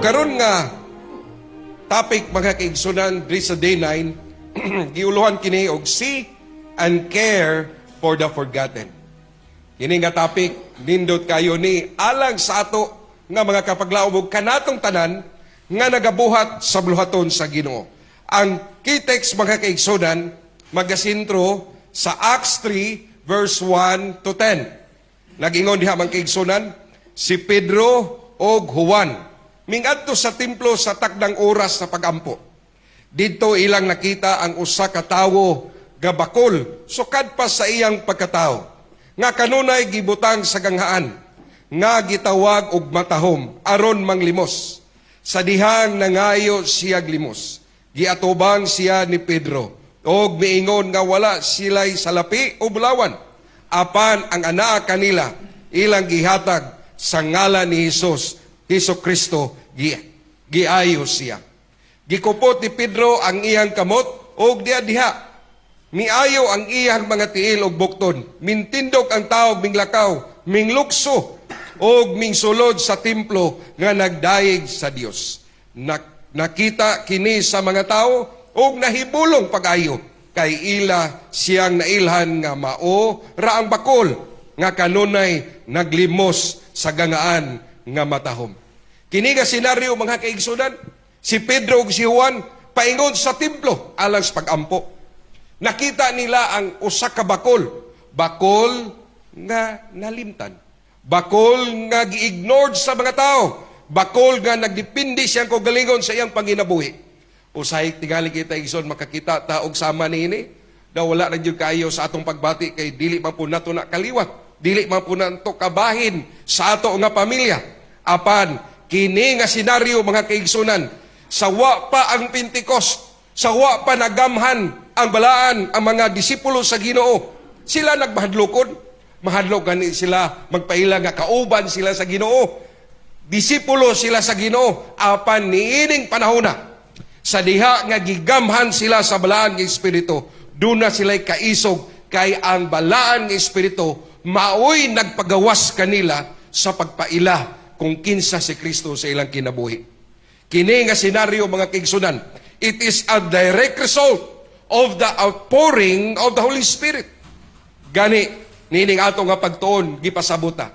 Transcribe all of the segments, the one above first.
karon nga topic mga kaigsunan diri sa day 9 giuluhan kini og seek and care for the forgotten. Kini nga topic nindot kayo ni alang sa ato nga mga kapaglaom ug kanatong tanan nga nagabuhat sa buluhaton sa Ginoo. Ang key text mga kaigsunan magasintro sa Acts 3 verse 1 to 10. Nagingon diha mga kaigsunan si Pedro og Juan mingadto sa templo sa takdang oras sa pagampo. Didto ilang nakita ang usa ka tawo nga bakol sukad pa sa iyang pagkatao nga kanunay gibutang sa ganghaan nga gitawag og matahom aron manglimos. Sa dihang nangayo siya glimos, giatubang siya ni Pedro og miingon nga wala sila'y salapi o bulawan apan ang anak kanila ilang gihatag sa ngalan ni Hesus Kristo giayo siya. Gikupot ni Pedro ang iyang kamot og diha-diha. Miayo ang iyang mga tiil og bukton. Mintindog ang tao minglakaw, minglukso og mingsulod sa templo nga nagdaig sa Dios. Nakita kini sa mga tao og nahibulong pag-ayo kay ila siyang nailhan nga mao ra ang bakol nga kanunay naglimos sa gangaan nga matahom. Kini nga senaryo mga kaigsunan, si Pedro ug si Juan paingon sa templo alang sa pagampo. Nakita nila ang usa ka bakol nga nalimtan. Bakol nga gi-ignored sa mga tao. Bakol nga nagdepende siyang kagalingon sa iyang panginabuhi. Usahay tingali kita igsoon makakita ta og sama niini. Daw wala na jud kayo sa atong pagbati kay dili man po nato na kaliwat. Dili man po nato kabahin sa ato nga pamilya. Apan kini nga senaryo mga kaigsunan, sawa pa ang Pentecost, sawa pa nagamhan ang balaan ang mga disipulo sa Ginoo. Sila nagbahadlokon, mahadlok gani sila magpaila nga kauban sila sa Ginoo. Disipulo sila sa Ginoo, apan niining panahon na sa diha nga gigamhan sila sa balaan nga espiritu, duna sila'y kaisog kay ang balaan nga espiritu maoy nagpagawas kanila sa pagpaila kung kinsa si Kristo sa ilang kinabuhi. Kini nga senaryo mga kaigsunan, it is a direct result of the outpouring of the Holy Spirit. Gani, nining ato nga pagtuon, gipasabuta.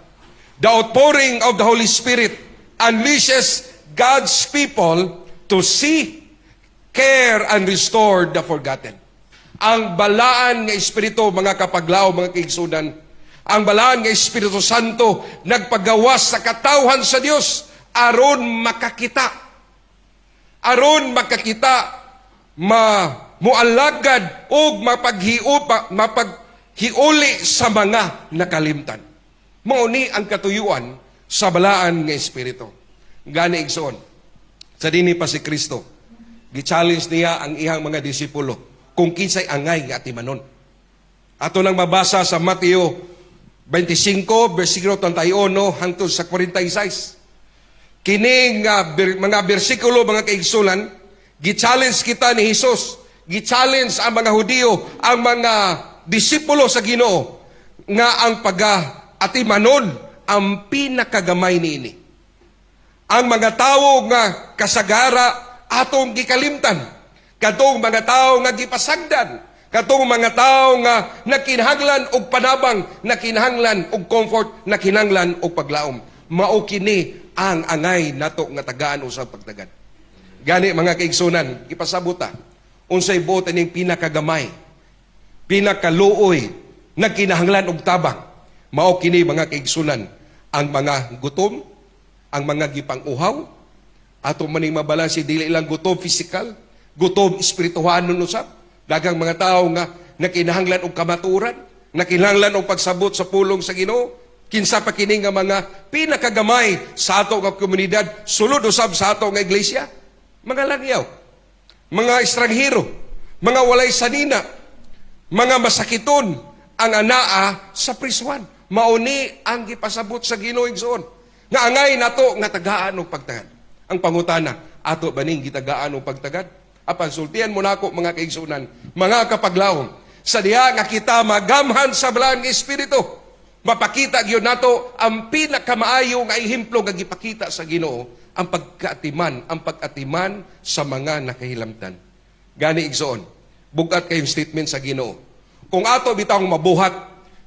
The outpouring of the Holy Spirit unleashes God's people to see, care, and restore the forgotten. Ang balaan nga espiritu, mga kapaglaw, mga kaigsunan, ang balaan nga Espiritu Santo nagpagawas sa katawhan sa Dios aron makakita. Aron makakita, mualagad o mapaghiuli sa mga nakalimtan. Mauni ang katuyuan sa balaan nga Espiritu. Gani igsoon, sa dini pa si Kristo, gi-challenge niya ang iyang mga disipulo kung kinsay angay nga atimanon. Ato nang mabasa sa Mateo 25, versikulo 31 hangtod sa 46. Kini nga mga bersikulo mga kaigsunan, gi-challenge kita ni Hesus, gi-challenge ang mga Hudiyo, ang mga disipulo sa Ginoo nga ang pag-atimanon ang pinakagamay niini. Ang mga tao nga kasagara atong gikalimtan, kadtong mga tao nga gipasagdan, katong mga tao nga nakinahanglan og panabang, nakinahanglan og comfort, nakinahanglan og paglaom. Mao kini ang angay nato nga tagaan usab pagtagan. Gani mga kaigsunan, ipasabuta unsay buot ning pinakagamay, pinakaluoy, nakinahanglan og tabang. Mao kini mga kaigsunan, ang mga gutom, ang mga gipang-uhaw, ato maning mabalansi dili lang gutom physical, gutom espirituhanon usab. Dagang mga tao nga nakinahanglan og kamaturan, nakinahanglan og pagsabot sa pulong sa Ginoo. Kinsa pa kini nga mga pinakagamay sa ato nga komunidad, sulod usab sa ato nga iglesia. Mga langyaw, mga estranghero, mga walay sanina, mga masakiton ang anaa sa priswan. Mauni ang gipasabot sa Ginoo igsoon. Nga angay nato nga tagaan og pagtagad. Ang pangutana, ato baning gitagaan og pagtagad? Apan sultihan mo nako mga kaigsunan, mga kapaglawom, sa diha nga kita magamhan sa balaan nga espiritu, mapakita gyud nato ang pinakamaayo nga ehemplo nga gipakita sa Ginoo ang pag-atiman sa mga nakahilamtan. Gani igsoon, bugat kayong statement sa Ginoo. Kung ato bitawng mabuhat,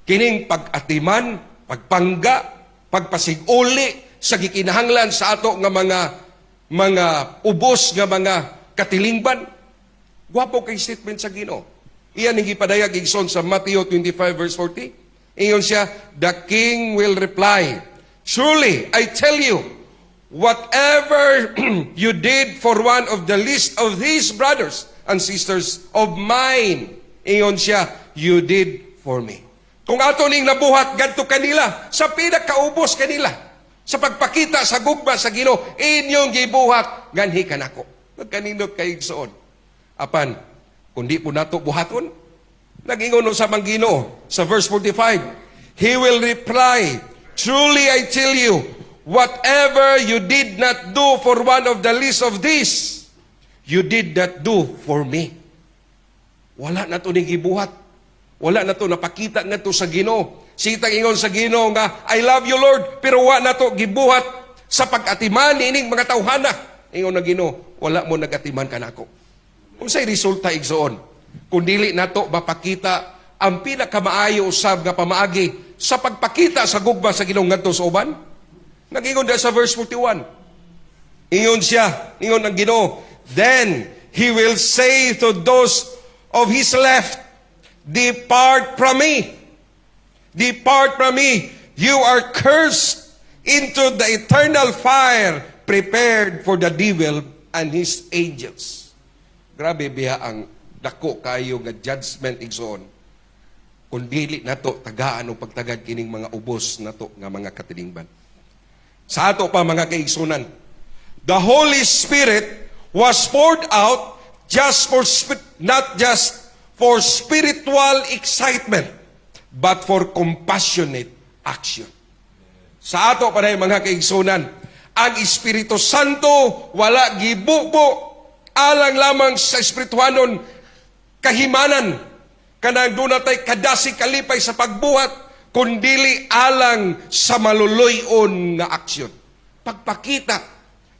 kining pag-atiman, pagpangga, pagpasiguli sa gikinahanglan sa ato nga mga ubos nga mga katilingban, gwapo kay statement sa Ginoo. Iyan ang gipadayag igsoon sa Matthew 25 verse 40. Ingon siya, the king will reply, truly, I tell you, whatever you did for one of the least of these brothers and sisters of mine, ingon siya, you did for me. Kung ato ning nabuhat gadto kanila, sa pinakaubos kanila, sa pagpakita sa gugma sa Ginoo, inyong gibuhat ganhi kanako. Kanindot kay igsoon. Apan, kundi po nato buhaton, nag-ingon sa Ginoo sa verse 45, He will reply, truly I tell you, whatever you did not do for one of the least of these, you did not do for me. Wala na to ning gibuhat. Wala na to napakita na to sa Ginoo. Sitang ingon sa Ginoo nga, I love you Lord, pero wala na to gibuhat sa pag-atiman ining mga tawhana. Ingon na Ginoo, wala mo nag-atiman kanako. Unsay resulta igsoon? Kung dili nato mapakita ang pinakamaayo usab nga pamaagi sa pagpakita sa gugma sa Ginoo ngadto sa uban. Nag-ingon sa verse 41. Ingon siya, ingon ang Ginoo, then He will say to those of His left, depart from me. Depart from me. You are cursed into the eternal fire prepared for the devil and his angels. Grabe biya ang dako kayo nga judgment igsoon. Kung dili nato tagaan o pagtagad kining mga ubos nato nga mga katilingban. Sa ato pa mga kaigsunan, the Holy Spirit was poured out not just for spiritual excitement, but for compassionate action. Sa ato pa rin mga kaigsunan, ang Espiritu Santo wala gibubo alang lamang sa espirituhanon kahimanan, kanang dunatay kadasi kalipay sa pagbuhat, kundili alang sa maluluyon nga aksyon. Pagpakita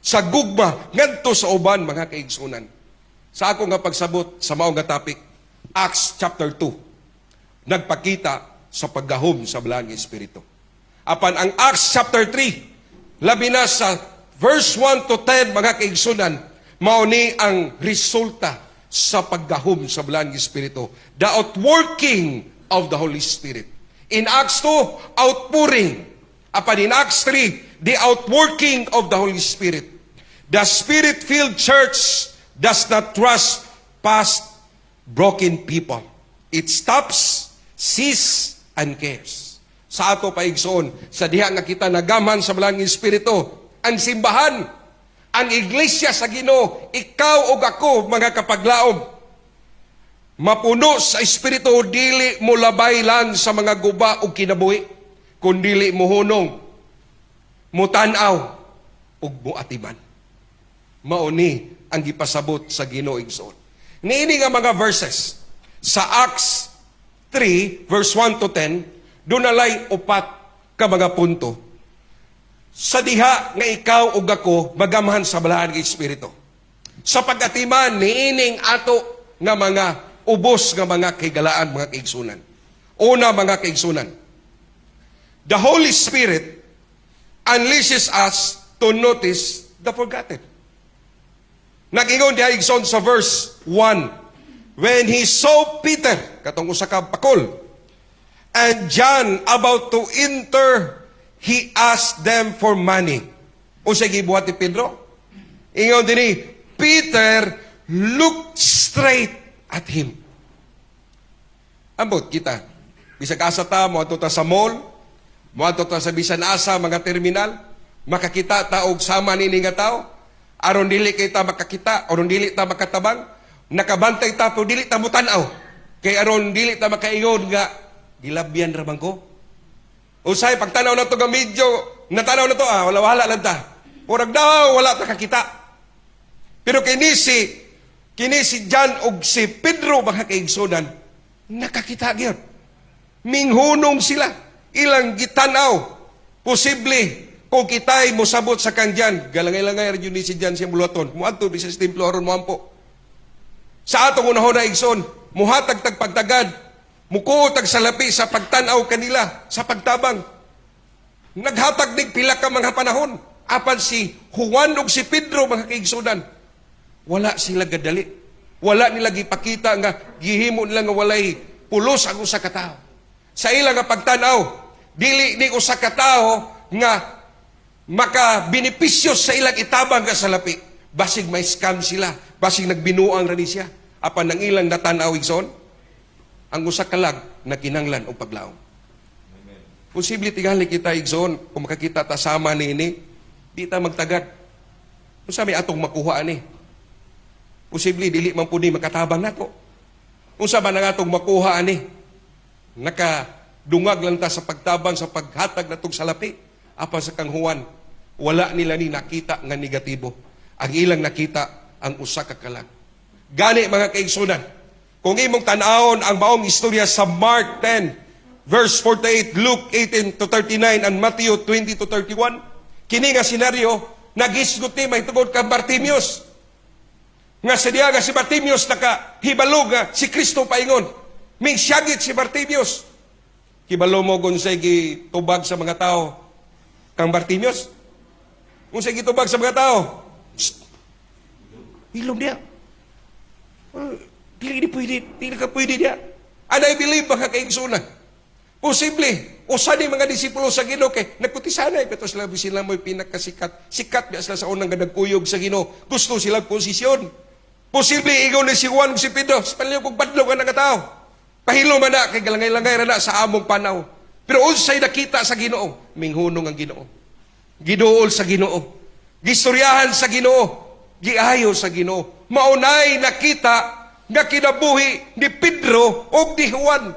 sa gugma ngadto sa uban mga kaigsunan. Sa ako nga pagsabot sa mao nga topic, Acts chapter 2, nagpakita sa paggahom sa balaang Espiritu. Apan ang Acts chapter 3, labi na sa verse 1 to 10 mga kaigsunan, mao ni ang resulta sa paggahom sa balaang Espiritu, the outworking of the Holy Spirit. In Acts 2, outpouring. Apan in Acts 3, the outworking of the Holy Spirit. The Spirit-filled church does not trust past broken people. It stops, sees, and cares. Sa ato paigsoon, sa diha nga kita nagaman sa balaang Espiritu, ang simbahan, ang iglesia sa Ginoo, ikaw o ako, mga kapaglaom, mapuno sa Espiritu, dili mo labay lang sa mga guba o kinabuhi, kundili mo hunong, mutanaw, ug muatiman. Mauni ang gipasabot sa Ginoo igsoon. Niini nga mga verses sa Acts 3 verse 1 to 10, dunalay upat ka mga punto sa diha nga ikaw ug ako magamahan sa balahan nga Espiritu. Sa pagatiman niining ato nga mga ubos nga mga kaigalaan, mga kaigsunan. Una mga kaigsunan, the Holy Spirit unleashes us to notice the forgotten. Nag-ingon diha igsoon sa verse 1, when he saw Peter, katong usa ka pakol, and John about to enter, he asked them for money. Unsay gibuhat ni Pedro? Ingon dinhi, Peter looked straight at him. Ambot kita, bisag asa ta, moadto ta sa mall, moadto ta sa bisan asa mga terminal, makakita ta og sama nini nga tao, aron dili kay ta makakita, aron dili ta makatabang, nakabantay ta pero dili ta mutanaw. Kay aron dili ta makaingon nga gilabyan ra man ko. Usay pagtanaw na to nga medyo natanaw na to wala lang ta. Murag daw wala ta kakita. Pero kini si John ug si Pedro mga kaigsunan nakakita gyud. Minghunong sila, ilang gitanaw, posible kung kita'y musabot sa kangyan, galangay-langay rin yun ni si Jan siya mulaton, muadto di sa templo aron moampo. Sa atong unahon na igsoon, muhatag tagpagtagad, mukuotag salapi sa pagtanaw kanila, sa pagtabang. Naghatag ning pila ka mga panahon, apan si Juan ug si Pedro mga kaigsunan, wala sila gadali. Wala nila gipakita nga gihimo nila nga walay pulos ang usa ka tawo. Sa ilang nga pagtanaw, dili ni usa ka tawo nga maka-benepisyo sa ilang itabang ka salapi. Basig may scam sila, basig nagbinuang rani siya. Apan ang ilang natanaw igsoon, ang usa ka lag na kinanglan o paglaom. Posible tingali kita igsoon, kung makakita ta sama niini, di ta magtagad. Kung sa may atong makuha ni, posible dili man po ni makatabang nato. Kung sa man ang atong makuha ni, nakadungag lang ta sa pagtabang, sa paghatag natong salapi. Apa sa kang Juan, wala nila ni nakita nga negatibo. Ang ilang nakita ang usa ka kalag. Gani mga kaigsunan, kung imong tan-awon ang maong istorya sa Mark 10, verse 48, Luke 18 to 39, and Matthew 20 to 31, kini nga senaryo, nagisgot ni may tungod ka Bartimeus. Nga sa diya nga si Bartimeus nakahibalog nga si Kristo paingon. Ming siyagit si Bartimeus. Kibalo mo kung sa'y gitubag sa mga tao, kang Bartimeus, kung sa'y gitubag sa mga tao, ilong niya. Dili ka pwede niya. And I believe mga kaigsunan, posible, usa ni mga disipulo sa Ginoo kay nagkutisanay pero sila mo'y pinakasikat. Sikat biya sila sa unang nagkuyog sa Ginoo. Gusto silang posisyon. Posible igaw ni si Juan si Pedro, sa palihog kong badlong ang nagkatao. Pahilo man na, kay galangay-langay na sa among panaw. Pero unsay nakita sa Ginoo, minghunong ang Ginoo. Giduol sa Ginoo. Gistoryahan sa Ginoo. Giayo sa Ginoo. Maunay nakita nga kinabuhi ni Pedro o ni Juan.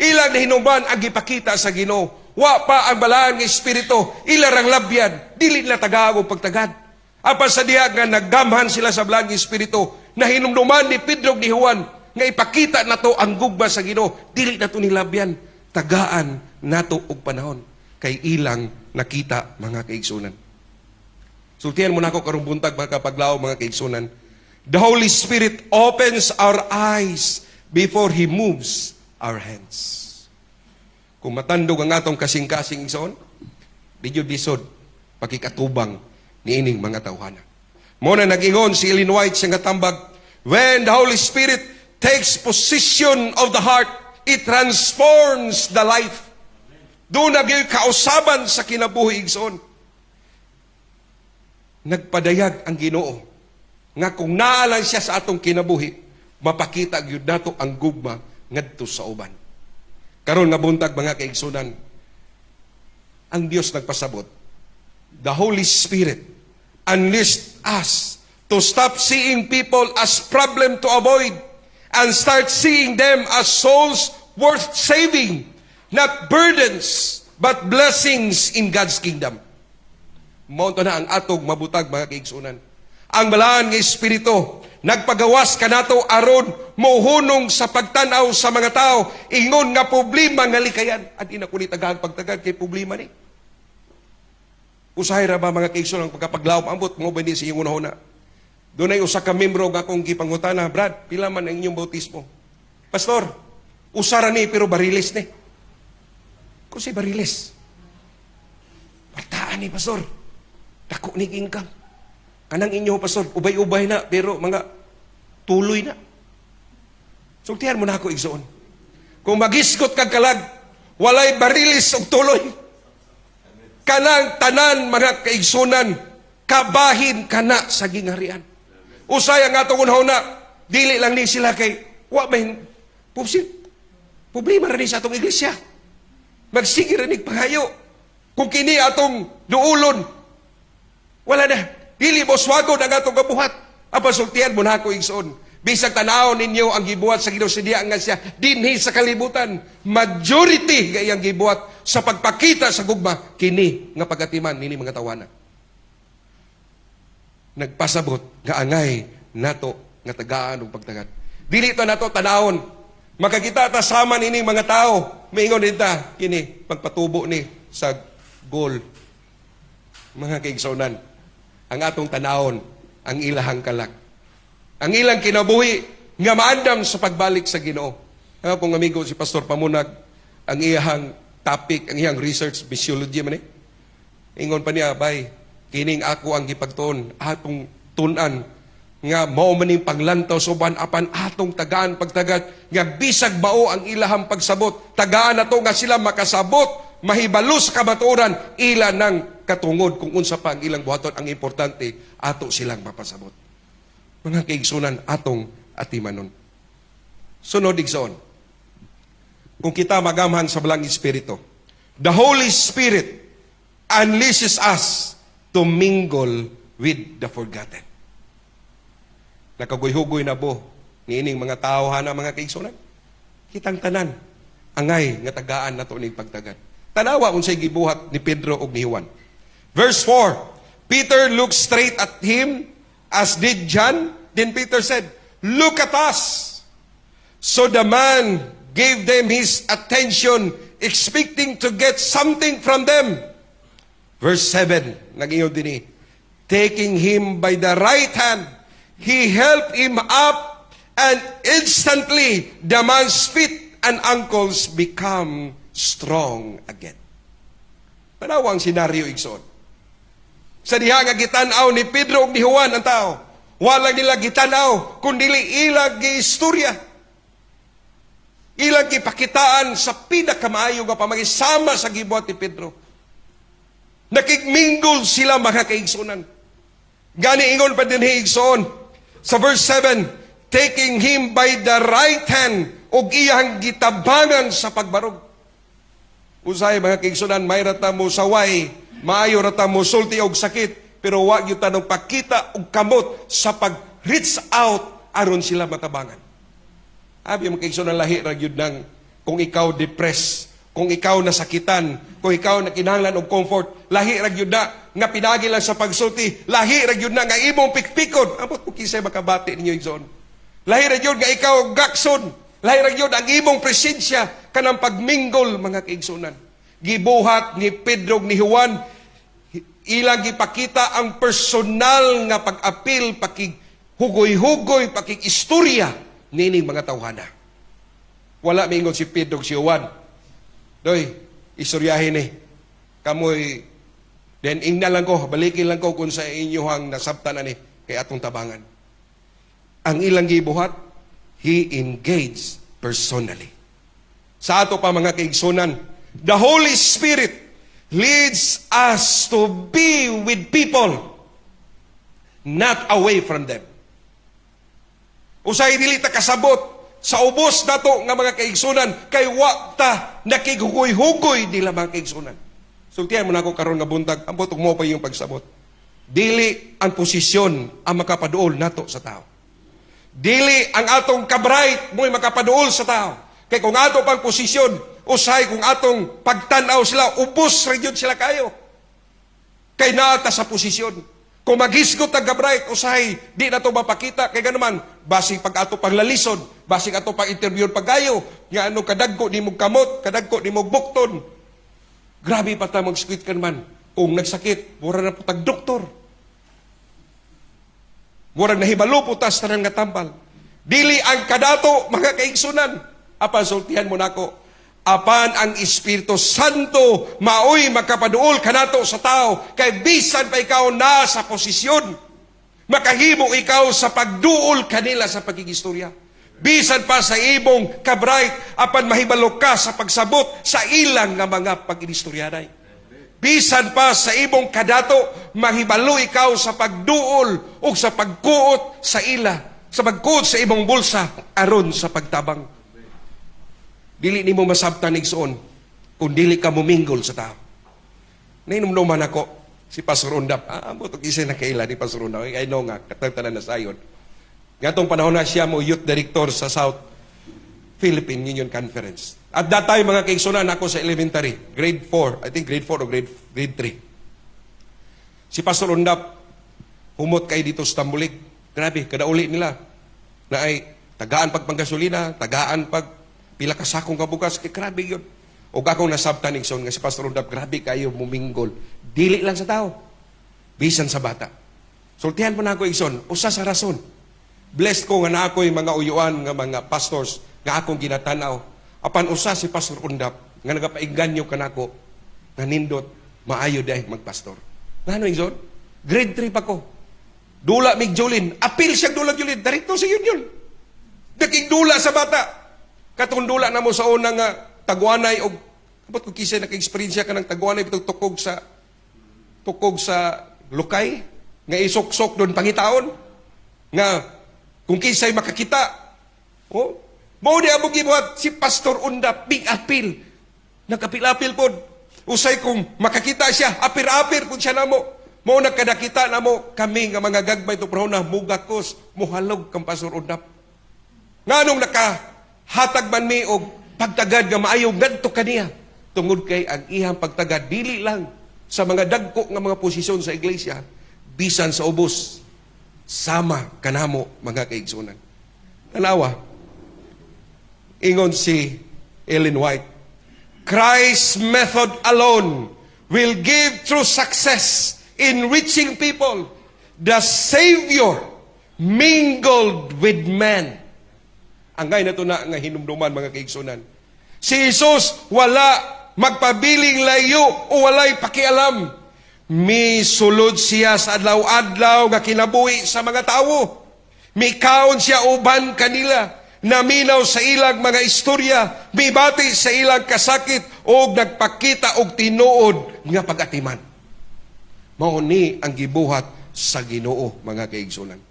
Ilang nahinuman ang gipakita sa Ginoo. Wa pa ang balaan ng Espiritu, ilarang labyan, dili na tagag o pagtagad. Apan sa diha nga naggamhan sila sa balaan ng Espiritu, nahinumduman ni Pedro ni Juan, nga ipakita na to ang gugba sa Ginoo, dili na to nilabyan, tagaan nato og panahon kay ilang nakita mga kaigsunan. Sultihan mo na ako karong buntag mga kapaglaw mga kaigsunan. The Holy Spirit opens our eyes before He moves our hands. Kung matandog ang atong kasing-kasing igsoon, di jud lisod pakikatubang niining mga tawhana. Mo na nag-ingon si Ellen White sa nga tambag, when the Holy Spirit takes possession of the heart, it transforms the life. Doon nagyoy kausaban sa kinabuhi igsoon. Nagpadayag ang Ginoo nga kung naalan siya sa atong kinabuhi, mapakita gyud nato ang gugma ngadto sa uban. Karon nga buntag mga kaigsunan, ang Dios nagpasabot. The Holy Spirit unleashed us to stop seeing people as problem to avoid and start seeing them as souls worth saving, not burdens, but blessings in God's kingdom. Mao na ang atong mabutag mga kaigsunan. Ang balaan nga Espiritu nagpagawas kanato aron mohunong sa pagtanaw sa mga tao ingon nga problema nga likayan. At ina ko ni tagag pagtagad kay problema ni. Usahay ra ba mga kaigsunan pagkapaglaom ambot mo ba ni sa iyong unahuna? Doon ay usa ka membro nga akong gipangutana, Brad, pila man ang inyong bautismo? Pastor, usara ni pero bariles ni. Kung si bariles, partaan ni, Pastor. Dako ni income. Kanang inyo, Pastor, ubay-ubay na, pero mga tuloy na. Sultihan mo na ako igsoon. Kung magiskot kag kalag, walay barilis og tuloy. Kanang tanan mga kaigsunan, kabahin kana sa gingharian. Usay ang atong unahuna, dili lang ni sila kay, wa may, problema rin sa atong iglesia. Magsige rin panghayo. Kung kini atong duulon, wala na. Dili mo swagod ang atong kabuhat. Apa sultihan mo na ako igsoon. Bisag tanaw ninyo ang gibuhat sa Ginoo siya nga siya dinhi sa kalibutan. Majority gayang gibuhat sa pagpakita sa gugma kini nga pagatiman nini mga tawanan. Nagpasabot nga angay nato nga tagaan ug pagtagad. Dili ta nato tanawon. Makakita ta sama nini mga tao. Maingon din ta kini pagpatubo ni sa goal. mga kaigsonan, ang atong tanawon, ang ilahang kalag. Ang ilang kinabuhi nga maandam sa pagbalik sa Ginoo. Ang akong amigo si Pastor Pamunag, ang iyahang topic, ang iyang research, physiology man ingon pa niya, bay, kining ako ang gipagtuon, atong tunan, nga mao maning panglantaw suban apan atong tagaan pagtagat nga bisag mao ang ilahang pagsabot tagaan nato nga sila makasabot mahibalo sa kabaturan ila ng katungod kung unsa pa ang ilang buhaton ang importante ato silang mapasabot. Mga kaigsunan atong atimanon. Sunod igsoon. Kung kita magamhan sa balang espiritu, the Holy Spirit unleashes us to mingle with the forgotten. Nakaguy-hugoy na bo niining mga tao na mga kaigsunan. Kitang tanan angay nga tagaan nato ning pagtagad. Tanawa unsay gibuhat ni Pedro ug ni Juan. Verse 4. Peter looked straight at him as did John. Then Peter said, "Look at us." So the man gave them his attention, expecting to get something from them. Verse 7. Nag-ingon din taking him by the right hand, he helped him up, and instantly the man's feet and ankles become strong again. Tanawa ang senaryo igsoon. Sa diha nga gitanaw ni Pedro ug ni Juan ang tao, wala nila gitanaw kundi ilang giistorya. Ilang gipakitaan sa pinakamaayo nga pamagisama sa gibuhat ni Pedro. Nakikmingle sila mga kaigsunan. Gani ingon pa din igsoon sa verse 7, taking him by the right hand ug iyang gitabangan sa pagbarog. Usay mga kaigsunan, may rata mo saway, maayo rata mo sulti og sakit, pero wa gyud tanong pakita og kamot sa pag-reach out aron sila matabangan. Abi mga kaigsunan, lahi ra gyud nang kung ikaw depressed, kung ikaw nasakitan, kung ikaw nakinahanglan og comfort, lahi ra gyud na nga pinagi lang sa pagsulti, lahi ra gyud na nga imong pikpikon. Ambot ko kisay makabati ninyo igsoon. Lahi ra gyud nga ikaw gakson, lahi ra gyud ang imong presensya kanang pagminggol mga kaigsunan. Gibuhat ni Pedro ni Juan, ilang gipakita ang personal nga pag-apil, pakighugoy-hugoy, pakig-istorya nining mga tawhana. Wala mingon si Pedro si Juan, doy, istoryahin kamoy, then ingna lang ko, balikin lang ko kung sa inyohang nasabtan ani kay atong tabangan. Ang ilang gibuhat, he engaged personally. Sa ato pa mga kaigsunan, the Holy Spirit leads us to be with people, not away from them. Usay dili ta kasabot sa ubos nato nga mga kaigsunan kay wa ta nakighugoy-hugoy nila mga kaigsunan. Sultihan mo na ako karon nga buntag, ambot mo pa yung pagsabot. Dili ang posisyon ang makapaduol nato sa tao. Dili ang atong kabright mo'y makapaduol sa tao. Kay kung ato pang posisyon, usay kung atong pagtanaw sila, ubos ra gyud sila kayo. Kay naata sa posisyon. Kung maghisgot ang kabright, usay, di na ito mapakita. Kaya naman, basig pag ato pang lalison, basig ato pang interview pagkayo, nga ano kadagko ni mong kamot, kadagko ni mong bukton. Grabe pa ta mag-squid ka naman. Kung nagsakit, mura na po tag-doktor. Mura na hibalo po tas tanang nga tambal. Dili ang kadato, mga kaigsunan. Apan, sultihan mo na ako. Apan ang Espiritu Santo maoy makapaduol kanato sa tao kay bisan pa ikaw na sa posisyon makahimo ikaw sa pagduol kanila sa pagigistorya bisan pa sa imong kabright apan mahibalo ka sa pagsabot sa ilang nga mga pagigistoryanay bisan pa sa imong kadato mahibalo ikaw sa pagduol o sa pagkuot sa ila sa pagkuot sa imong bulsa aron sa pagtabang. Dili nimo masabtan igsoon kung dili ka muminggol sa tao. Nainumduman ako si Pastor Undap. Ambot og isa na kaila ni Pastor Undap. I know nga katagtanan na sayon. Ngatong panahon na siya mo youth director sa South Philippine Union Conference. At that time mga kaigsunan ako sa elementary, grade 4, I think grade 4 o grade 3. Si Pastor Undap humot kay dito sa Tambulig. Grabe, kadauli nila na ay tagaan pagpanggasolina, tagaan pag pila ka sakong kabugas, kay grabe yun. O akong nasabtan igsoon nga si Pastor Undap, grabe kayo muminggol. Dili lang sa tao. bisan sa bata. Sultihan mo na ako, igsoon, usa sa rason. Blessed ko nga na ako'y mga uyuan nga mga pastors nga akong ginatanaw. Apan usa si Pastor Undap nga nagapainganyo kanako nga nindot maayo dahil magpastor. Ngano igsoon? Grade 3 pa ko. Dula mig Jolin. Apil siya dula Jolin. Darito sa yun. Naging dula sa bata. Katong dula na mo sa una nga taguanay o kapot ko kisay naka-experience ka ng taguanay bitong tukog sa lukay nga isok-sok doon pangitaon nga kung kisay makakita mao di abog gibuhat si Pastor Undap big apil nagapil-apil pod usay kung makakita siya apir-apir pud siya namo mao nagkadakita namo kami nga mga gagbay to prona mugakos muhalog kang Pastor Undap nganong nakahatag man mi og pagtagad nga maayo ngadto kaniya tungod kay ang iyang pagtagad dili lang sa mga dagko nga mga posisyon sa iglesia bisan sa ubos sama kanamo mga kaigsunan. Tanawa ingon si Ellen White, Christ's method alone will give true success in reaching people. The Savior mingled with men. Angay na ito na nga hinumduman mga kaigsunan. Si Jesus wala magpabiling layo o walay pakialam. Misulod siya sa adlaw-adlaw nga kinabuhi sa mga tao. Mikaon siya uban kanila. Naminaw sa ilang mga istorya. Mibati sa ilang kasakit o nagpakita og tinuod nga pag-atiman. Mao ni ang gibuhat sa Ginoo mga kaigsunan.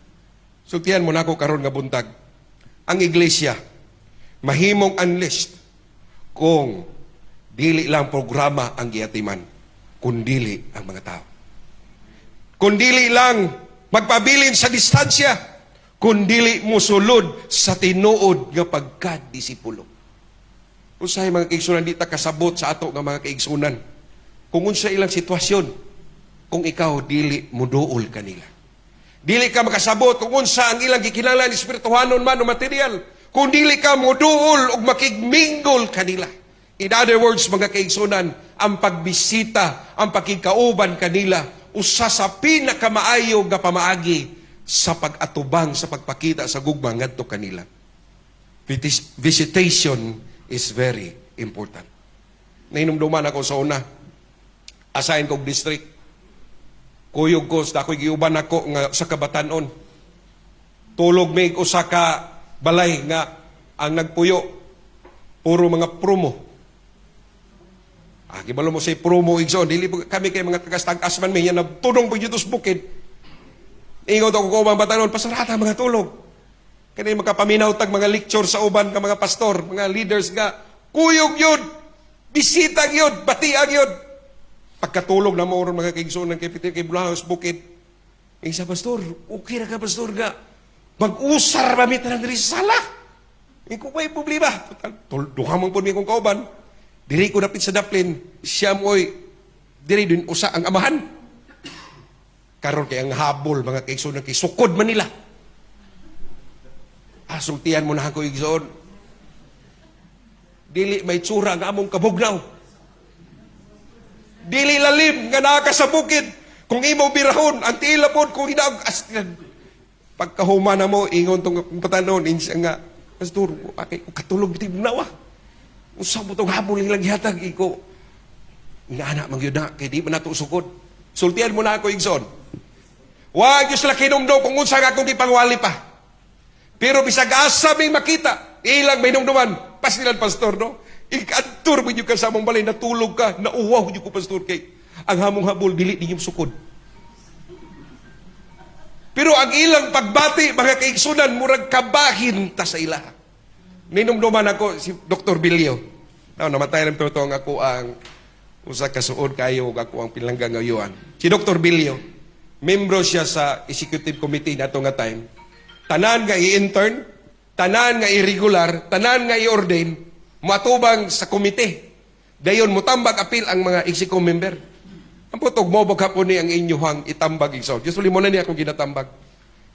Sultihan mo na ako karon nga buntag. Ang iglesia mahimong unleashed kung dili lang programa ang giatiman kundili ang mga tao. Kundili lang magpabilin sa distansya, kundili musulod sa tinuod nga pagkadisipulo. Usahay mga kaigsunan, di ta kasabot sa ato nga mga kaigsunan. Kung unsa ilang sitwasyon, kung ikaw dili muduol kanila. Dili ka makasabot kung unsa ang ilang gikinahanglan espirituhanon man o material, kung dili ka muduol og makigminggol kanila. In other words, mga kaigsunan, ang pagbisita, ang pakikauban kanila, usa sa pinakamaayo nga pamaagi sa pag-atubang, sa pagpakita sa gugma ngadto kanila. Visitation is very important. Nahinumduman ako sa una, assign kong district. Kuyog ko, ako'y giuban ako nga sa Kabatanon. Tulog may usa ka balay nga ang nagpuyo, puro mga promo. Gibalo mo say promo igsoon, dili kami kay mga tagas-tagas man may nagtunong po dito sa bukid. Ingon ako ko Batanon, pasarata mga tulog. Kani makapaminaw tag mga lecture sa uban ka mga pastor, mga leaders nga kuyog yun, bisita yun, batiag yun. Pagkatulog na mo ron mga kaigsunan kay Peter kay Bulahos bukid. Isa pastor, okay ra ka pastor nga. Mag-usar ba mi tanang diri sa sala? Iko may problema. Duha man pud mi kong kauban. Diri ko dapit sa daplin, siya mo'y diri din usa ang amahan. Karon kay ang habol mga kaigsunan kay sukod man nila. Sultihan mo na ako igsoon. Dili may tsura nga among kabugnaw. Dili lalim nga naa sa bukid. Kung imo birahon, ang tila pod kung hinaog aslan. Pagkahuma na mo, ingon tong Batanon, insya nga, pastor, okay, katulog bitib nawa. Usa mo itong habol nilang gihatag, iko. Inaanak magyud na, kaya di man nato sukod. Sultihan mo na ako, igsoon. Huwag yung sila kinumdum kung unsa nga akong ipangwali pa. Pero bisag asa may makita, ilang may numduman, pasilan pastor, no? Ikantur mo yung kasamang balay, natulog ka, nauwaw yung ko pastor kay. Ang hamong habol, dili ninyong sukod. Pero ang ilang pagbati, mga kaigsunan, murag kabahin ta sa ilaha. Ninumduman ako si Dr. Bilio. Namatay ng totoo ako ang usa kasuod kayo ako ang pilangga ngayon. Si Dr. Bilio, membro siya sa executive committee nato nga time. Tanan nga i-intern, tanan nga i-regular, tanan nga i-ordain, matubang sa komite. Dayon mutambag apil ang mga executive member. Ang putog mo hapon ni ang inyuhang itambag igsoon. Usually mo na niya akong ginatambag.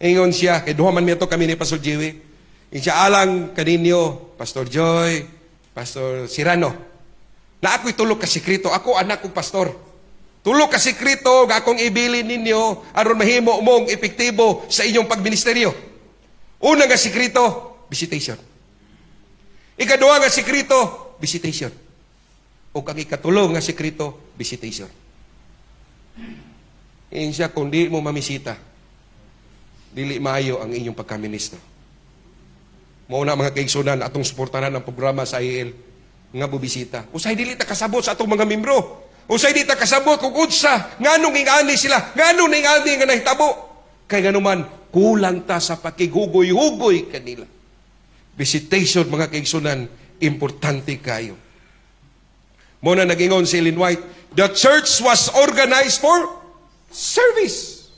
Ingon siya, kay duhaman niya to kami ni Pastor Jiwi. Siya alang kaninyo, Pastor Joy, Pastor Sirano. Na ako'y tulog ka sikrito. Ako anak kong pastor. Tulo ka sekreto nga akong ibilin ninyo aron mahimo mong epektibo sa inyong pagministeryo. Una nga sekreto, visitation. Ikaduha nga sekreto, visitation. O ang ikatulo nga sekreto, visitation. Iyon siya, kung di mo mamisita, dili maayo ang inyong pagkaministro. Mauna mga kaigsunan, atong suportanan ang programa sa IEL nga bubisita. Usay dili ta kasabot sa atong mga membro. Usay di ta kasabot kung unsa, nganong ingani sila, nganong ingani nga nahitabo. Kay ganuman, kulang ta sa pakigugoy-hugoy kanila. Visitation, mga kaigsunan, importante kayo. Muna nag-ingon si Ellen White, the church was organized for service.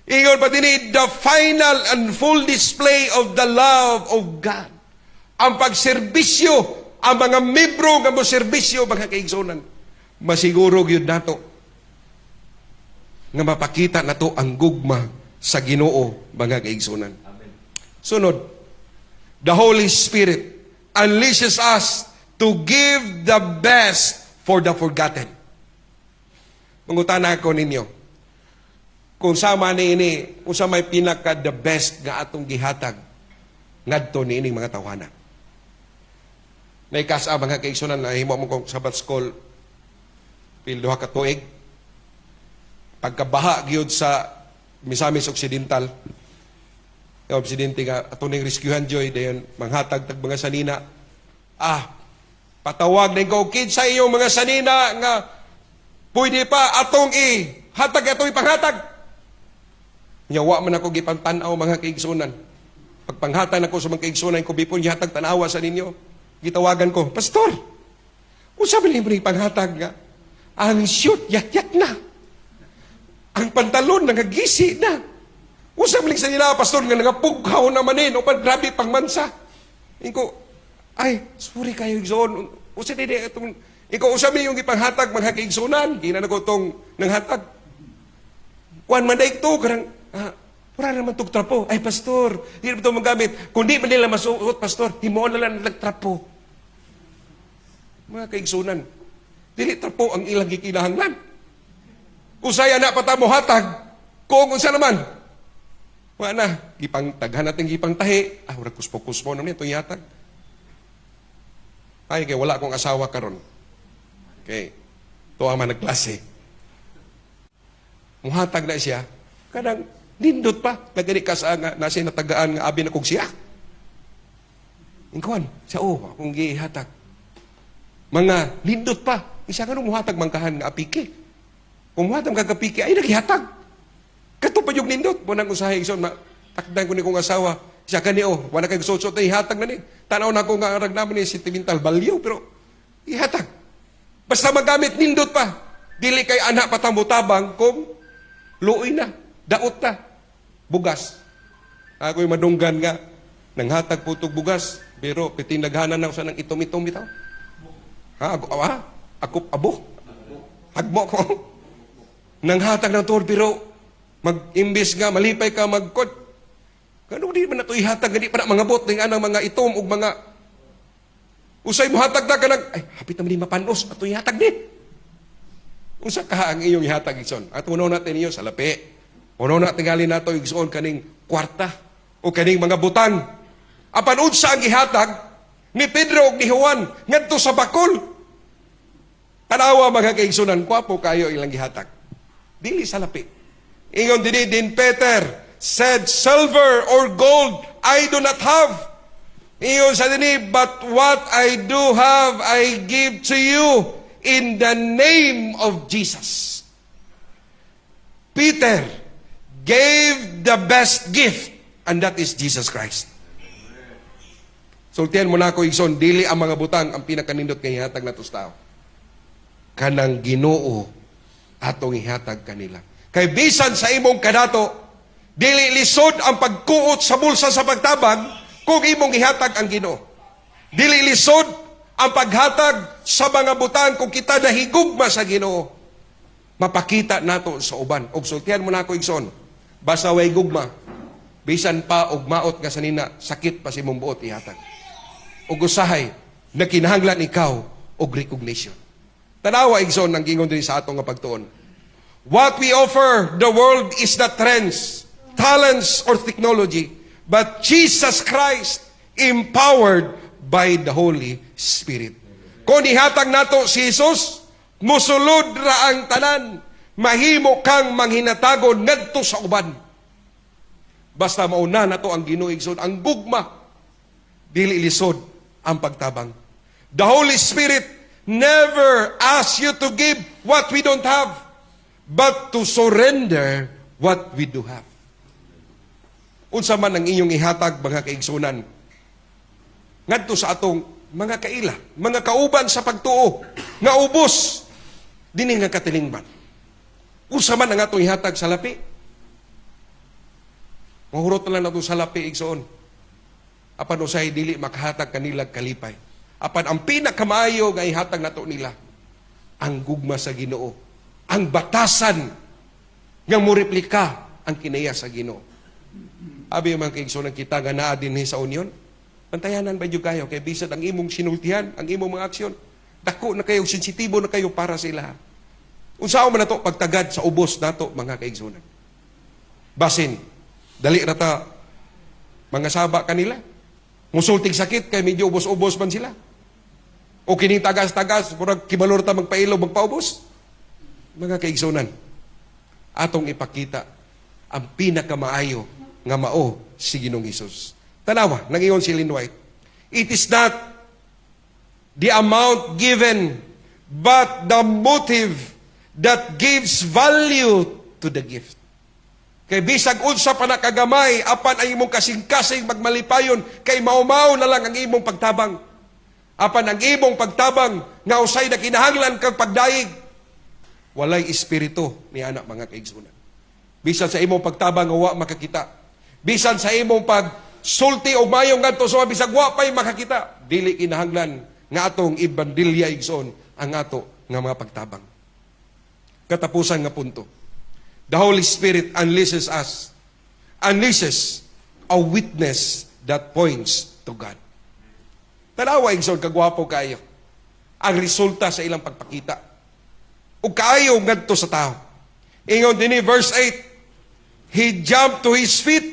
Ingon pa din, the final and full display of the love of God. Ang pagserbisyo, ang mga membro nga mo serbisyo, mga kaigsunan, masiguro yun nato nga mapakita nato ang gugma sa Ginoo, mga kaigsunan. Sunod, the Holy Spirit unleashes us to give the best for the forgotten. Mangutana ko ninyo, kung sama ni ini, kung sa may pinaka the best nga atong gihatag ngadto ni ining mga tawhana. Naikasa mga kaigsunan na himo mo kong Sabbath school pilduha ka tuig. Pagkabaha gyud sa Misamis Occidental, yung presidente nga atuning rescuehan joy dayon manghatag tag mga sanina. Patawag na ko kids sa iyo mga sanina nga pwede pa atong hatag atong ipanghatag. Nyawa man ako gipantanaw mga kaigsunan. Pagpanghatag nako sa mga kaigsunan ko bipon gihatag tanawa sa ninyo. Gitawagan ko, Pastor, usabi na yung panghatag nga, ang shoot, yat-yat na. Ang pantalon, nangagisi na. Usabi lang sa nila, Pastor, nga nangapughaw naman o grabe pang mansa. Iko, ay, sorry kayo, Igsoon. Usabi na itong, iko, usabi yung ipanghatag, mga kaigsunan. Gina na ko itong nanghatag. Kuan man daig to, karang, pura naman itong trapo. Ay, Pastor, hindi na ito magamit. Kung di man nila masuot, Pastor, himoon na lang nagtrapo. Mga kaigsunan, dili trapo ang ilang gikinahanglan. Usaya na patamo hatag, kung unsa naman. Wala na, gipangtaghan natin gipangtahi. Wala kuspo-kuspo naman ito yatag. Ay, kaya wala akong asawa karon. Okay, ito ang managklase. Muhatag na siya, kadang nindot pa, nagani ka sa nga, nasa natagaan nga abi na kong siya. Ingkuhan, siya akong gihatag. Mga nindot pa, isa ka nung muhatag mangkahan nga apike. Kung muhatag ka kapike, ay naghihatag. Kato pa yung nindot. Munang usahay, takdan ko ni kong asawa, siya ka ni, wala kang susot na ihatag na ni. Tanaw na ko nga arag namin ni sentimental value, pero ihatag. Basta magamit nindot pa. Dili kay anak patambutabang kung luoy na, daot na, bugas. Ako'y madunggan nga, nanghatag putog bugas, pero pitinaghanan na sa nang itom-itom bitaw. Ako abo. Hagmo ko. Nanghatag ng tour, pero mag-imbis nga, malipay ka magkod. Kano di man na ito ihatag, hindi pa na mga bot, ng anang mga itom, o mga usay mo hatag na ka nag, ay, hapit naman ni mapanos, ito ihatag din. Unsa ka ang iyong ihatag, Igsoon? At unaw natin iyo sa lapi. Unaw natin gali nato, Igsoon, kaning kwarta, o kaning mga butang. Apan unsa ang ihatag, ni Pedro o ni Juan, ngadto sa bakol. Tanawa mga kaigsunan, kwapo kayo ilang gihatag. Dili sa lapi. Ingon din Peter said, silver or gold I do not have. Ingon sa dini, but what I do have I give to you in the name of Jesus. Peter gave the best gift, and that is Jesus Christ. Sultihan mo na ako, Igsoon, dili ang mga butang ang pinakanindot nga ihatag na tos tao. Kanang Ginoo atong ihatag kanila. Kay bisan sa imong kadato, dili lisod ang pagkuot sa bulsa sa pagtabang kung imong ihatag ang Ginoo. Dili lisod ang paghatag sa mga butang kung kita nahigugma sa Ginoo. Mapakita nato sa uban. Og sultihan mo na ako, Igsoon, basta way gugma, bisan pa og maot nga sanina, sakit pa si imong buot ihatag. Og usahay na kinahanglan ikaw og recognition. Tanawa igsoon ang gingon din sa atong nga pagtuon. What we offer the world is not trends, talents, or technology, but Jesus Christ empowered by the Holy Spirit. Kung ihatag nato si Jesus, musulod ra ang tanan, mahimo kang manghinatagon ngadto sa uban. Basta mauna nato ang Ginoo igsoon, ang gugma, dili lisod ang pagtabang. The Holy Spirit never asks you to give what we don't have, but to surrender what we do have. Unsa man ang inyong ihatag, mga kaigsunan, ngadto sa atong mga kaila, mga kauban sa pagtuo, nga ubos, dini nga katilingban. Unsa man ang atong ihatag sa lapi? Mahurot na lang nato sa lapi, igsoon. Apan usay dili makahatag kanilag kalipay. Apan ang pinakamaayo nga ihatag nato nila, ang gugma sa Ginoo, ang batasan nga moreplika ang kinaya sa Ginoo. Abi man kay igsoon kita nga naa dinhi sa union, pantayanan ba jud kayo kay bisan ang imong sinultihan, ang imong mga aksyon, dako na kayo, sensitibo na kayo para sa ila. Unsa man nato pagtagad sa ubos nato, mga kaigsunan. Basin dali ra ta mga saba kanila. Musultig sakit kay medyo ubos-ubos man sila. O kining tagas-tagas, murag kibalor ta magpailaw, magpaubos. Mga kaigsunan, atong ipakita ang pinakamaayo nga mao si Ginoong Hesus. Tanawa, nangingon si Ellen White, it is not the amount given, but the motive that gives value to the gift. Kay bisag unsa pa nakagamay, apan ang imong kasing-kasing magmalipayon, kay maumaw na lang ang imong pagtabang. Apan ang imong pagtabang, nga usay na kinahanglan kang pagdaig, walay espiritu ni anak, mga kaigsunan. Bisan sa imong pagtabang nga wa makakita, bisan sa imong pagsulti o mayong ngadto sa bisag wa pay makakita, dili kinahanglan nga atong ibandilya igsoon ang ato nga mga pagtabang. Katapusan nga punto, the Holy Spirit unleashes a witness that points to God. Tanawa igsoon kagwapo kayo ang resulta sa ilang pagpakita. O kaayo ngadto sa tao. Ingon dinhi verse 8, he jumped to his feet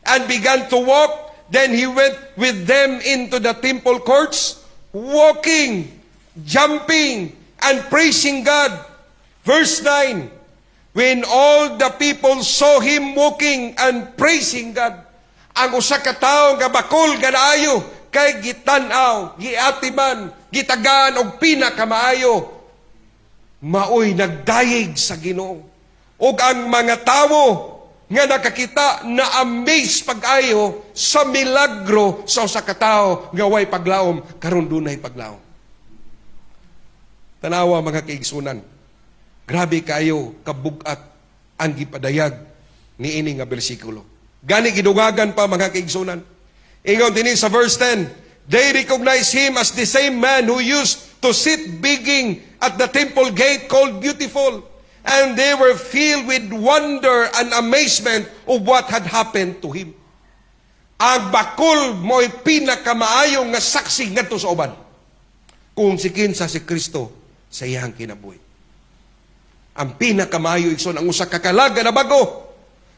and began to walk. Then he went with them into the temple courts, walking, jumping, and praising God. Verse 9, when all the people saw him walking and praising God, ang usa ka tawo nga bakol ganaayo, kay gitanaw, giatiman, gitagaan og pinakamaayo, maoy nagdayeg sa Ginoo. Og ang mga tawo nga nakakita na amaze pag-ayo sa milagro sa usa ka tawo nga way paglaom karon dunay paglaom. Tanawa, mga kaigsunan, grabe kayo kabugat ang gipadayag ni ini nga bersikulo. Gani gidugagan pa, mga kaigsunan. Ingon din sa verse 10, they recognize him as the same man who used to sit begging at the temple gate called Beautiful. And they were filled with wonder and amazement of what had happened to him. Ang bakol mo'y pinakamaayong nga saksi ngadto sa uban kung si kinsa si Kristo sa iyang kinabuhi. Ang pinakamaayo igsoon ang usa ka kalag na bago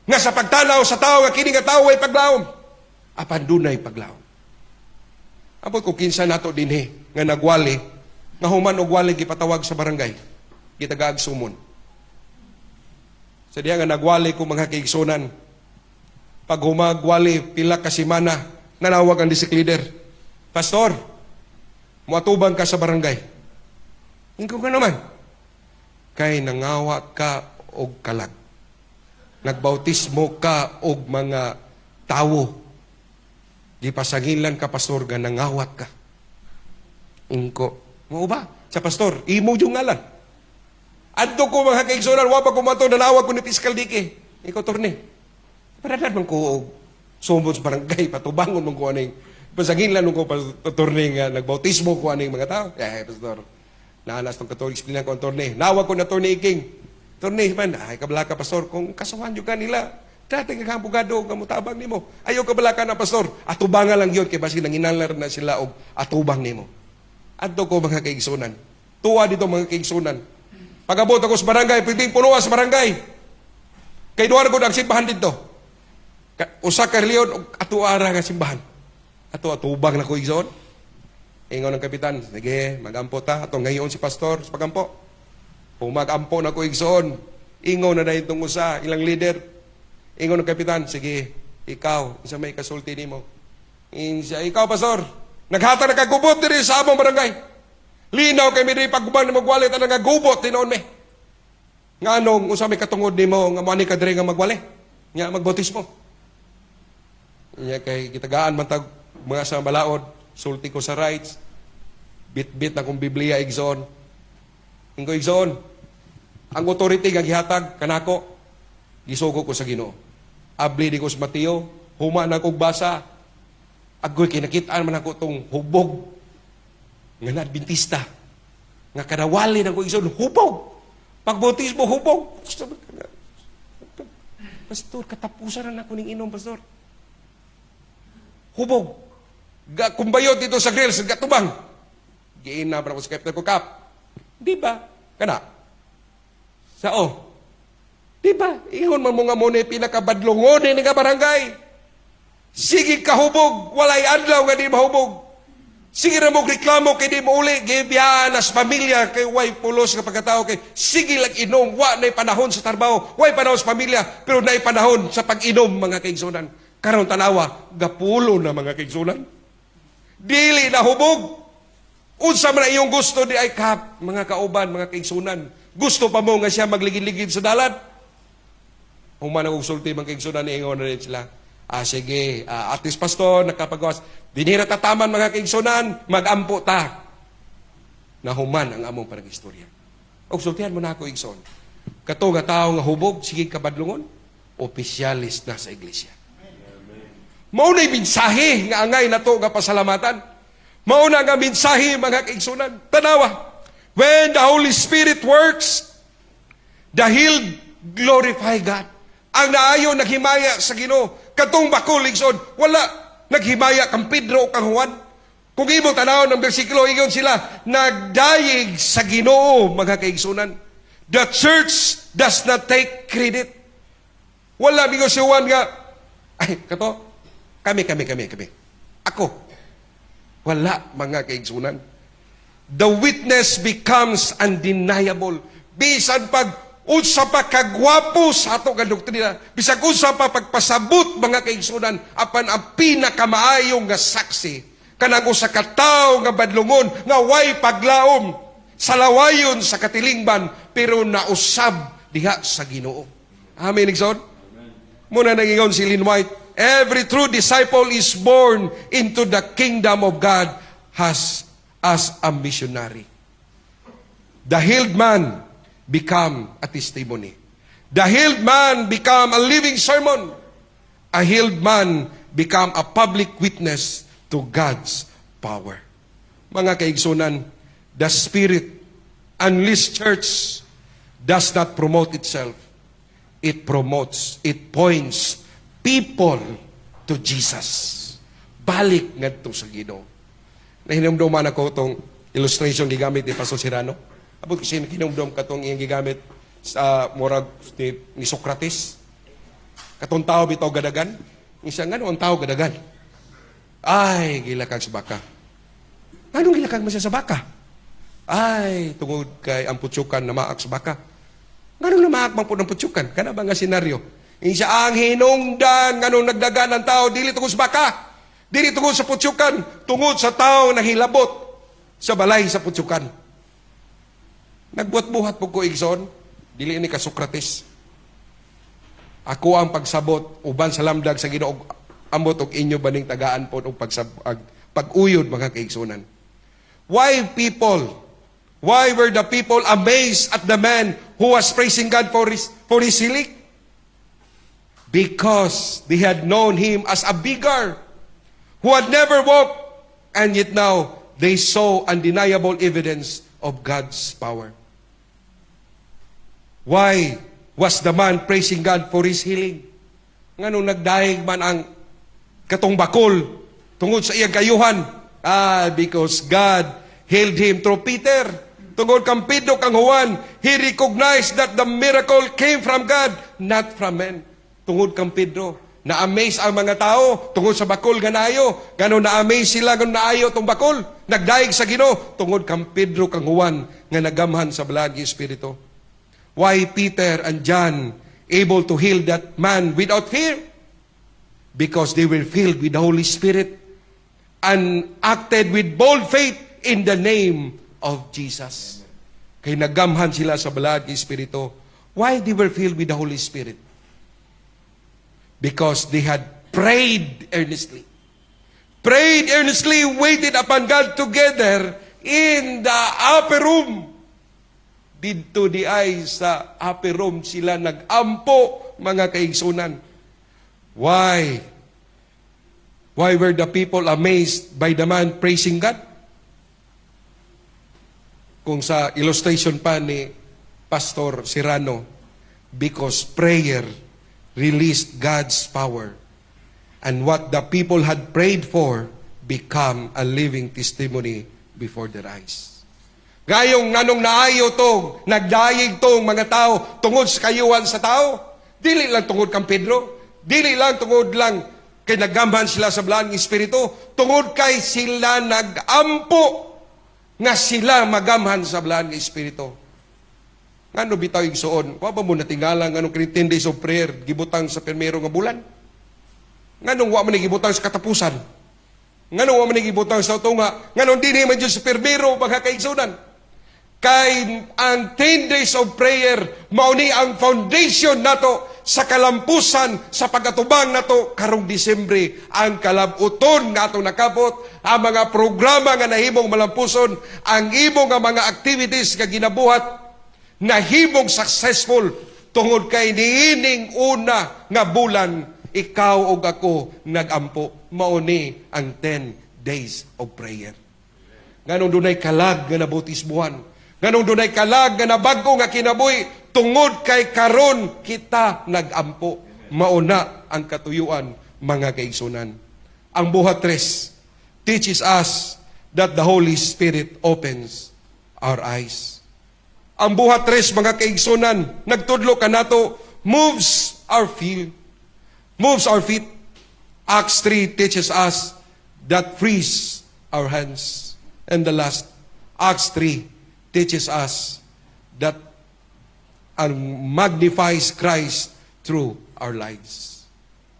nga sa pagtanaw sa tao nga kini nga tawo ay paglaom, apan dunay paglaom. Apoy ko kinsa nato dinhi nga nagwali, nga human og wali gipatawag sa barangay, gitagaag sumon. Sa diya nga nagwali ko, mga kaigsunan, pag humagwali pila ka semana, nanawag ang district leader, pastor, muatubang ka sa barangay. Ingko ka naman, kay nangawa ka og kalag. Nagbautismo ka og mga tawo. Gipasangilan ka, pastor, nga nangawat ka. Ingko, mo ba? Sa pastor, imo yung ngalan. Adto ko, mga kaigsunan, wa pa kumato, nanawag ko ni Piskal Dike. Ikaw, torne. Paradan man ko sumod sa barangay, patubangon man ko aning, pasangilan ko torne nga, nagbautismo ko aning mga tao. Pastor, naanas tong katolik, explain ko ang torne. Nawag ko na torne iking. Torne, man, ay kabalaka, pastor, kung kasuhan yung kanila, dati nga kabugado, kamutabang nimo. Ayaw kabalaka na, pastor, atubangan lang yun, kaya basi nanginalar na sila og atubang nimo. Adto ko, mga kaigsunan, Tuwa dito mga kaigsunan. Pag-abot ako sa barangay, pwedeng punuan sa barangay. Kay duwa ko ang simbahan dito. Usa ka reliyon, ato ara nga simbahan. Ato atubang na ko igsoon. Ingon ng kapitan, sige, mag-ampo ta. Ato ngayon si pastor sa pag-ampo. Kung mag-ampo na ko igsoon, ingon na dahil itong usa, ilang leader. Ingon ng kapitan, sige, ikaw, isa may kasulti ni mo. Siya, ikaw pastor, naghatag na kagubot diri sa among barangay. Linaw kay mi pagguban na magwali ta nagagubot tinuon mi. Nga anong unsa may katungod nimo nga mani ka diri nga magwali? Nya magbautismo. Nya kay gitagaan man tag mga sa balaod, sulti ko sa rights. Bit-bit na kong Biblia igsoon. Ingo igsoon. Ang authority nga gihatag kanako gisugo ko sa Ginoo. Abli di ko sa Mateo, huma na kog basa. Agoy kinakitaan man ako tong hubog nga na Adventista nga kadawali na ko igsoon hubog pagbautismo hubog pastor katapusan na ako ning inom pastor hubog kumbayot dito sa grill sa gatubang giina para ko sa captain ko kap di ba kana sao di ba ihon man mo nga mo ni pinakabadlongon ni nga barangay sige kahubog walay adlaw nga di mahubog. Sige na mo reklamo kay di mo uli, gibiyaan as pamilya, kay way pulos nga pagkatao, kay sige lang inom, wa na'y panahon sa trabaho, way panahon sa pamilya, pero na'y panahon sa pag-inom, mga kaigsunan. Karon tanawa, gapulo na mga kaigsunan. Dili na hubog. Unsa man iyong gusto di ay kap, mga kauban, mga kaigsunan. Gusto pa mo nga siya magligid-ligid sa dalan? Human ang ugsulti, mga kaigsunan, iingon na rin sila. Sige, at least pastor, nakapagawas. Dinira tataman mga kaigsunan, mag-ampo ta. Nahuman ang among parang istorya. O sultihan mo na ako, igsoon. Kato nga tao nga hubog, sige kabadlungon, opisyalis na sa iglesia. Maunay minsahe nga angay na to nga pasalamatan. Mauna nga minsahe mga kaigsunan. Tanawa, when the Holy Spirit works, the healed glorify God. Ang naayo naghimaya sa Ginoo. Katong bakol, igsoon, wala naghimaya kang Pedro o kang Juan. Kung imo tanaw ng bersikulo, ingon sila, nagdayeg sa Ginoo, mga kaigsunan. The church does not take credit. Wala mingo si Juan nga, ay, kato, kami. Ako. Wala, mga kaigsunan. The witness becomes undeniable. Bisan pag unsa pa kagwapo sa ato nga doktrina, bisag unsa pa pagpasabot mga kaigsunan, apan ang pinakamaayong nga saksi, kanang usa ka tawo nga badlungon, nga way paglaom, salawayon sa katilingban, pero nausab diha sa Ginoo. Amen, igsoon? Muna nangingon si Lynn White, every true disciple is born into the kingdom of God as a missionary. The healed man become a testimony. The healed man become a living sermon. A healed man become a public witness to God's power. Mga kaigsunan, the Spirit unleashed church does not promote itself. It promotes, it points people to Jesus. Balik ngadto sa Ginoo. Nahinumduman ako itong illustration gigamit ni Pastor Serrano. Abot kasi kinumdum katong iyang gigamit sa murag ni Socrates. Katong tao bitaw gadagan. Isa nga ang tao gadagan. Ay, gilakag sa baka. Anong gilakag man siya sa baka? Ay, tungod kay ang putsukan na maak sa baka. Anong namaak man po ng putsukan? Kana ba nga senaryo? Isa ang hinungdan, anong nagdagan ng tao, dili tungod sa baka. Dili tungod sa putsukan, tungod sa tao na hilabot sa balay sa putsukan. Nagbuhat-buhat po ko, igsoon. Dili ni ka Socrates. Ako ang pagsabot, uban sa lamdag sa Ginoo, ambot og inyo baning tagaan po og pag-uyod, mga kaigsunan. Why were the people amazed at the man who was praising God for his healing? Because they had known him as a beggar who had never walked, and yet now they saw undeniable evidence of God's power. Why was the man praising God for his healing? Nganong nagdaig man ang katong bakol tungod sa iyang kayuhan? Because God healed him through Peter. Tungod kang Pedro kang Juan, he recognized that the miracle came from God, not from men. Tungod kang Pedro, na-amaze ang mga tao tungod sa bakol nga naayo. Ganon na-amaze sila ganon naayo tong bakol. Nagdaig sa Ginoo tungod kang Pedro kang Juan nga nagamhan sa balaan ng Espiritu. Why Peter and John able to heal that man without fear? Because they were filled with the Holy Spirit and acted with bold faith in the name of Jesus. Kay nagamhan sila sa balaan ng Espiritu. Why they were filled with the Holy Spirit? Because they had prayed earnestly. Prayed earnestly, waited upon God together in the upper room. Dito di ay sa upper room sila nag-ampo, mga kaigsunan. Why? Why were the people amazed by the man praising God? Kung sa illustration pa ni Pastor Serrano, because prayer released God's power. And what the people had prayed for become a living testimony before their eyes. Gayong nanong naayo tong, nagdayig tong mga tao tungod sa kayuhan sa tao. Dili lang tungod kang Pedro. Dili lang tungod lang kay nagamhan sila sa balaan ng Espiritu. Tungod kay sila nagampo nga sila magamhan sa balaan ng Espiritu. Ngano bitaw igsuon? Wa ba mo natingala nganong 10 days of prayer gibutang sa primero nga bulan? Nganong wa man gibutang sa katapusan? Nganong wa man gibutang sa tunga? Nganong dinhi man jud sa primero mga kaigsunan? Kay ang 10 days of prayer mao ni ang foundation nato sa kalampusan sa pagatubang nato karong Disyembre. Ang kalabuton nato nakabot, ang mga programa nga nahimong malampuson, ang imong nga mga activities nga ginabuhat nahimong successful tungod kay niining una nga bulan ikaw ug ako nagampo. Mao ni ang 10 days of prayer. Nganong dunay kalag nga nabutisbuhan. Nganong dunay kalag nga nabago nga kinabuhi tungod kay karon kita nagampo. Mauna ang katuyuan, mga kaigsunan. Ang buhat 3 teaches us that the Holy Spirit opens our eyes. Ang buhat 3, mga kaigsunan, nagtudlo ka nato, moves our feet. Moves our feet. Acts 3 teaches us that frees our hands. And the last, Acts 3 teaches us that magnifies Christ through our lives.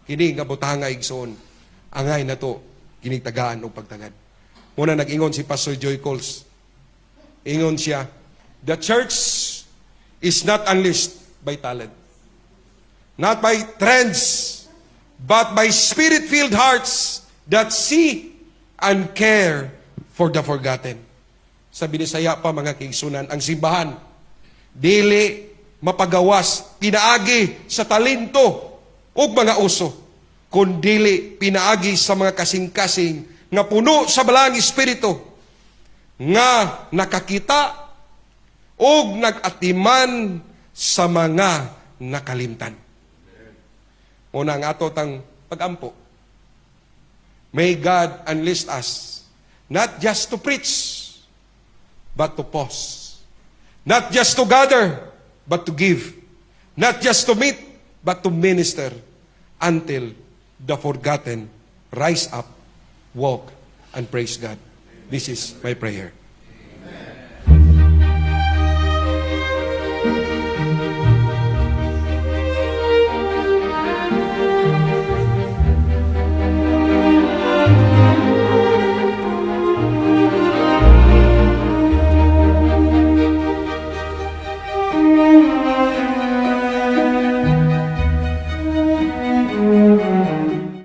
Kini nga butanga igsoon, angay na to, kinitagaan o pagtagad. Muna nag-ingon si Pastor Joy Coles. Ingon siya, the church is not unleashed by talent, not by trends, but by spirit-filled hearts that see and care for the forgotten. Sa Binisaya pa, mga kaigsunan, ang simbahan, dili mapagawas, pinaagi sa talento o mga uso, kundili pinaagi sa mga kasing-kasing nga puno sa balang Espiritu, nga nakakita o nag-atiman sa mga nakalimtan. Una ang ato tang pagampo. May God enlist us, not just to preach, but to pause. Not just to gather, but to give. Not just to meet, but to minister until the forgotten rise up, walk, and praise God. This is my prayer.